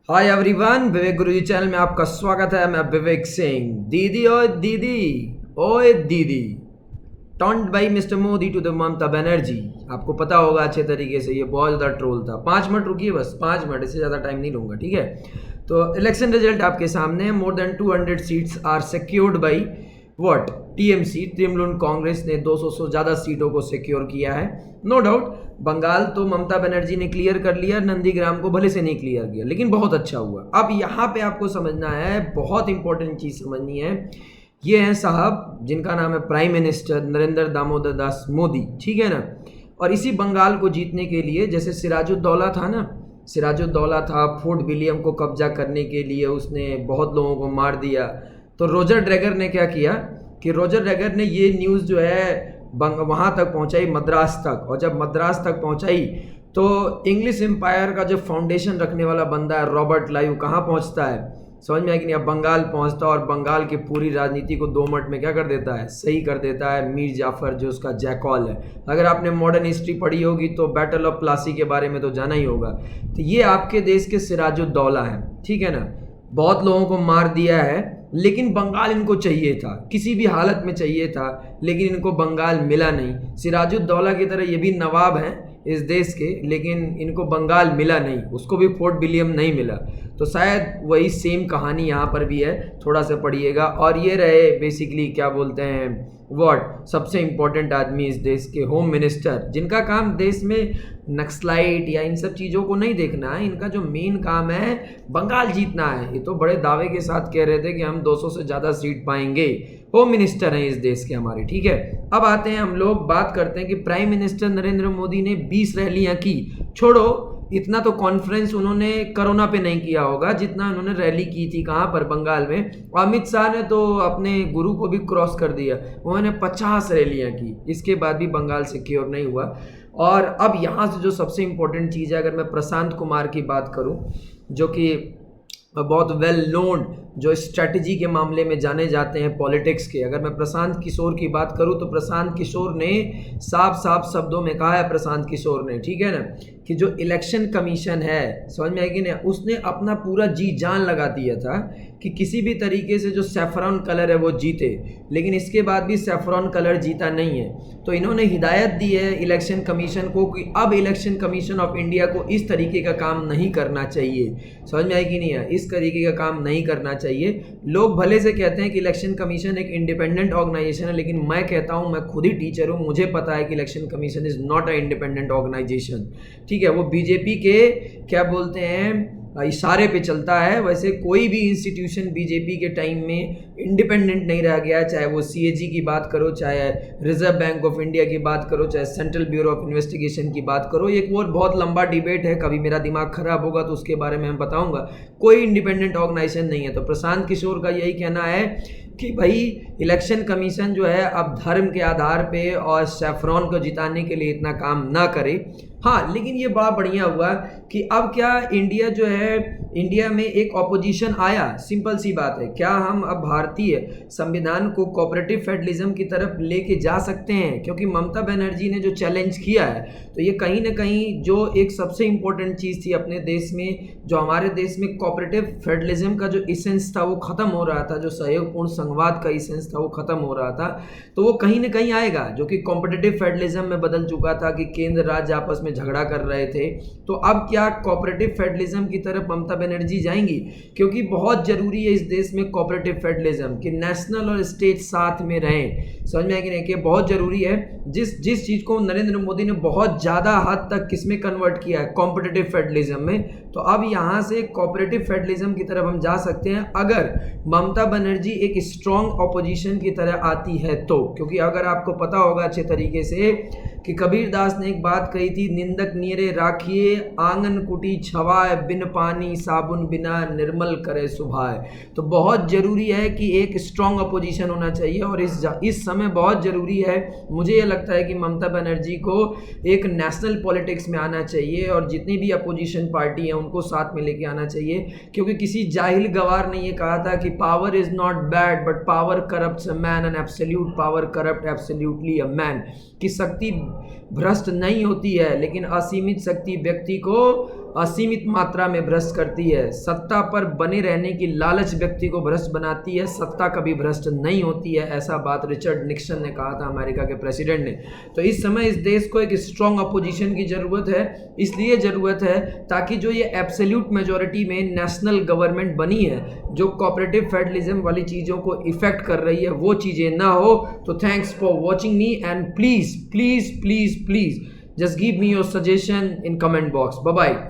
Hi everyone, विवेक गुरुजी channel में आपका स्वागत है। मैं विवेक सिंह। दीदी ओए दीदी, ओए दीदी, taunt by mister Modi to the Mamata Banerjee. आपको पता होगा अच्छे तरीके से, ये बहुत ज़्यादा ट्रोल था। 5 मिनट रुकिए, बस 5 मिनट, इससे ज़्यादा टाइम नहीं लूँगा, ठीक है। तो इलेक्शन रिजल्ट आपके सामने। More than 200 seats are secured by what, TMC, Trinamool Congress ने 200 से ज़्यादा सीटों को सिक्योर किया है। नो डाउट, बंगाल तो ममता बनर्जी ने क्लियर कर लिया, नंदीग्राम को भले से नहीं क्लियर किया, लेकिन बहुत अच्छा हुआ। अब यहाँ पे आपको समझना है, बहुत इंपॉर्टेंट चीज़ समझनी है। ये हैं साहब जिनका नाम है प्राइम मिनिस्टर नरेंद्र दामोदर दास मोदी, ठीक है ना। और इसी बंगाल को जीतने के लिए, जैसे सिराजुद्दौला था ना, सिराजुद्दौला था, फोर्ट विलियम को कब्जा करने के लिए उसने बहुत लोगों को मार दिया। तो रोजर ड्रैगर ने क्या किया कि रोजर ड्रैगर ने ये न्यूज़ जो है वहाँ तक पहुँचाई, मद्रास तक। और जब मद्रास तक पहुँचाई तो इंग्लिश एम्पायर का जो फाउंडेशन रखने वाला बंदा है रॉबर्ट लाइव, कहाँ पहुँचता है, समझ में आया कि नहीं। अब बंगाल पहुँचता और बंगाल की पूरी राजनीति को 2 मिनट में क्या कर देता है, सही कर देता है। मीर जाफ़र जो उसका जैकॉल है, अगर आपने मॉडर्न हिस्ट्री पढ़ी होगी तो बैटल ऑफ प्लासी के बारे में तो जाना ही होगा। तो ये आपके देश के सिराजुद्दौला हैं, ठीक है ना। बहुत लोगों को मार दिया है, लेकिन बंगाल इनको चाहिए था, किसी भी हालत में चाहिए था, लेकिन इनको बंगाल मिला नहीं। सिराजुद्दौला की तरह ये भी नवाब हैं इस देश के, लेकिन इनको बंगाल मिला नहीं, उसको भी फोर्ट विलियम नहीं मिला। तो शायद वही सेम कहानी यहाँ पर भी है, थोड़ा सा पढ़िएगा। और ये रहे बेसिकली क्या बोलते हैं व्हाट, सबसे इम्पोर्टेंट आदमी इस देश के, होम मिनिस्टर, जिनका काम देश में नक्सलाइट या इन सब चीज़ों को नहीं देखना है। इनका जो मेन काम है बंगाल जीतना है। ये तो बड़े दावे के साथ कह रहे थे कि हम 200 से ज़्यादा सीट पाएंगे। होम मिनिस्टर हैं इस देश के हमारे, ठीक है। अब आते हैं हम लोग, बात करते हैं कि प्राइम मिनिस्टर नरेंद्र मोदी ने 20 रैलियां की। छोड़ो, इतना तो कॉन्फ्रेंस उन्होंने कोरोना पे नहीं किया होगा जितना उन्होंने रैली की थी, कहाँ पर, बंगाल में। अमित शाह ने तो अपने गुरु को भी क्रॉस कर दिया, उन्होंने 50 रैलियां की, इसके बाद भी बंगाल सिक्योर नहीं हुआ। और अब यहाँ से जो सबसे इम्पोर्टेंट चीज़ है, अगर मैं प्रशांत कुमार की बात करूँ, जो कि बहुत वेल नोन, जो स्ट्रेटजी के मामले में जाने जाते हैं पॉलिटिक्स के, अगर मैं प्रशांत किशोर की बात करूं तो प्रशांत किशोर ने साफ साफ शब्दों में कहा है, प्रशांत किशोर ने, ठीक है ना, कि जो इलेक्शन कमीशन है, समझ में आएगी ना, उसने अपना पूरा जी जान लगा दिया था कि किसी भी तरीके से जो सैफरॉन कलर है वो जीते, लेकिन इसके बाद भी सैफरॉन कलर जीता नहीं है। तो इन्होंने हिदायत दी है इलेक्शन कमीशन को कि अब इलेक्शन कमीशन ऑफ इंडिया को इस तरीके का काम नहीं करना चाहिए, समझ में आएगी नहीं है, इस तरीके का काम नहीं करना चाहिए। लोग भले से कहते हैं कि इलेक्शन कमीशन एक इंडिपेंडेंट ऑर्गेनाइजेशन है, लेकिन मैं कहता हूं, मैं खुद ही टीचर हूं, मुझे पता है कि election commission is not a independent organisation, ठीक है। वो बीजेपी के क्या बोलते हैं इशारे पे चलता है। वैसे कोई भी इंस्टीट्यूशन बीजेपी के टाइम में इंडिपेंडेंट नहीं रह गया, चाहे वो सीएजी की बात करो, चाहे रिजर्व बैंक ऑफ इंडिया की बात करो, चाहे सेंट्रल ब्यूरो ऑफ इन्वेस्टिगेशन की बात करो। एक और बहुत लंबा डिबेट है, कभी मेरा दिमाग खराब होगा तो उसके बारे में मैं बताऊंगा। कोई इंडिपेंडेंट ऑर्गेनाइजेशन नहीं है। तो प्रशांत किशोर का यही कहना है कि भाई इलेक्शन कमीशन जो है अब धर्म के आधार पे और सैफरॉन को जिताने के लिए इतना काम ना करे। हाँ, लेकिन ये बड़ा बढ़िया हुआ कि अब क्या इंडिया जो है, इंडिया में एक ऑपोजिशन आया। सिंपल सी बात है, क्या हम अब भारतीय संविधान को कोऑपरेटिव फेडरलिज्म की तरफ लेके जा सकते हैं? क्योंकि ममता बनर्जी ने जो चैलेंज किया है, तो ये कहीं ना कहीं जो एक सबसे इम्पोर्टेंट चीज़ थी अपने देश में, जो हमारे देश में कोऑपरेटिव फेडरलिज्म का जो इसेंस था वो ख़त्म हो रहा था, जो सहयोगपूर्ण संघवाद का इसेंस था वो ख़त्म हो रहा था। तो वो कहीं ना कहीं आएगा, जो कि कॉम्पिटिटिव फेडरलिज्म में बदल चुका था कि केंद्र राज्य आपस में झगड़ा कर रहे थे। तो अब क्या कोऑपरेटिव फेडरलिज्म की तरफ ममता बनर्जी जाएंगी? क्योंकि बहुत जरूरी है इस देश में कोऑपरेटिव फेडरलिज्म, कि नेशनल और स्टेट साथ में रहें, समझ में आए कि नहीं, कि बहुत जरूरी है। जिस चीज को नरेंद्र मोदी ने बहुत ज्यादा हद तक किसमें कन्वर्ट किया है, कॉम्पिटिटिव फेडरलिज्म में। तो अब यहां से कोऑपरेटिव फेडरलिज्म की तरफ हम जा सकते हैं अगर ममता बनर्जी एक स्ट्रॉन्ग ऑपोजिशन की तरह आती है तो। क्योंकि अगर आपको पता होगा अच्छे तरीके से कि कबीर दास ने एक बात कही थी, निंदक नीरे राखिए आंगन कुटी छवाए, बिन पानी साबुन बिना निर्मल करे सुभाए। तो बहुत जरूरी है कि एक स्ट्रॉन्ग अपोजिशन होना चाहिए, और इस समय बहुत जरूरी है। मुझे ये लगता है कि ममता बनर्जी को एक नेशनल पॉलिटिक्स में आना चाहिए, और जितनी भी अपोजिशन पार्टी है उनको साथ में लेके आना चाहिए। क्योंकि किसी जाहिल गवार ने ये कहा था कि power is not bad but power corrupts a man and absolute power corrupt absolutely a man. कि शक्ति भ्रष्ट नहीं होती है, लेकिन असीमित शक्ति व्यक्ति को असीमित मात्रा में भ्रष्ट करती है। सत्ता पर बने रहने की लालच व्यक्ति को भ्रष्ट बनाती है, सत्ता कभी भ्रष्ट नहीं होती है। ऐसा बात रिचर्ड निक्सन ने कहा था, अमेरिका के प्रेसिडेंट ने। तो इस समय इस देश को एक स्ट्रॉन्ग अपोजिशन की ज़रूरत है, इसलिए ज़रूरत है ताकि जो ये एब्सोल्यूट मेजॉरिटी में नेशनल गवर्नमेंट बनी है, जो कोऑपरेटिव फेडरलिज्म वाली चीज़ों को इफेक्ट कर रही है, वो चीज़ें ना हो। तो thanks for watching me and please please please please just give me your suggestion in comment box. Bye bye.